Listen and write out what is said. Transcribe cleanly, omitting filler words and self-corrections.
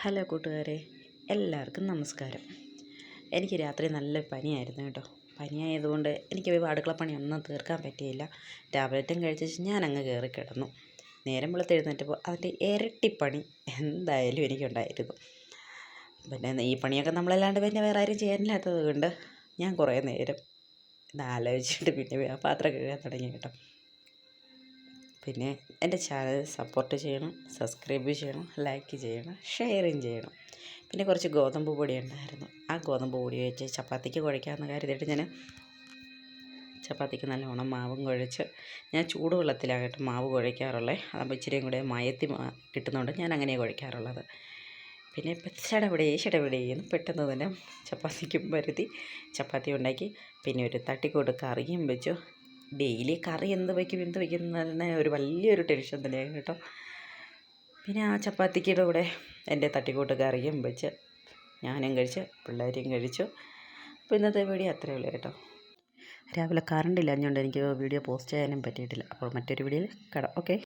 Hello കൂട്ടുകാരെ, എല്ലാവർക്കും നമസ്കാരം. എനിക്ക് രാത്രി നല്ല പനിയായിരുന്നു കേട്ടോ. പനിയായതുകൊണ്ട് എനിക്ക് അടുക്കളപ്പണിയൊന്നും തീർക്കാൻ പറ്റിയില്ല. ടാബ്ലറ്റും കഴിച്ച് ഞാൻ അങ്ങ് കയറി കിടന്നു. നേരം വെളുത്തെഴുന്നേറ്റപ്പോൾ അതിൻ്റെ ഇരട്ടിപ്പണി എന്തായാലും എനിക്കുണ്ടായിരുന്നു. പിന്നെ ഈ പണിയൊക്കെ നമ്മളല്ലാണ്ട് പിന്നെ വേറെ ആരും ചെയ്യാനില്ലാത്തത് കൊണ്ട് ഞാൻ കുറേ നേരം ഇതാലോചിച്ചിട്ട് പിന്നെ പാത്രം കഴുകാൻ തുടങ്ങി കേട്ടോ. പിന്നെ എൻ്റെ ചാനൽ സപ്പോർട്ട് ചെയ്യണം, സബ്സ്ക്രൈബ് ചെയ്യണം, ലൈക്ക് ചെയ്യണം, ഷെയറും ചെയ്യണം. പിന്നെ കുറച്ച് ഗോതമ്പ് പൊടി ഉണ്ടായിരുന്നു. ആ ഗോതമ്പ് പൊടി വെച്ച് ചപ്പാത്തിക്ക് കുഴയ്ക്കാമെന്ന് കരുതിയിട്ട് ഞാൻ ചപ്പാത്തിക്ക് നല്ലോണം മാവും കുഴച്ച് ഞാൻ ചൂടുവെള്ളത്തിലാകട്ടെ മാവ് കുഴയ്ക്കാറുള്ളത്. അതാകുമ്പോൾ ഇച്ചിരിയും കൂടെ മയത്തി കിട്ടുന്നതുകൊണ്ട് ഞാൻ അങ്ങനെയാണ് കുഴയ്ക്കാറുള്ളത്. പിന്നെ ചടപടേന്ന് പെട്ടെന്ന് തന്നെ ചപ്പാത്തിക്കും പരത്തി ചപ്പാത്തി ഉണ്ടാക്കി. പിന്നെ ഒരു തട്ടിക്കൂട്ട് കറിയും വെച്ചു. ഡെയിലി കറി എന്ത് വയ്ക്കും എന്ന് ഒരു വലിയൊരു ടെൻഷൻ തന്നെയാണ് കേട്ടോ. പിന്നെ ആ ചപ്പാത്തിയുടെ കൂടെ എൻ്റെ തട്ടിക്കൂട്ട് കറിയും വെച്ച് ഞാനും കഴിച്ച് പിള്ളേരും കഴിച്ചു. അപ്പോൾ ഇന്നത്തെ വീഡിയോ അത്രയേ ഉള്ളൂ കേട്ടോ. രാവിലെ കറണ്ട് ഇല്ലാഞ്ഞുകൊണ്ട് എനിക്ക് വീഡിയോ പോസ്റ്റ് ചെയ്യാനും പറ്റിയിട്ടില്ല. അപ്പോൾ മറ്റൊരു വീഡിയോയിൽ കാണാം. ഓക്കെ.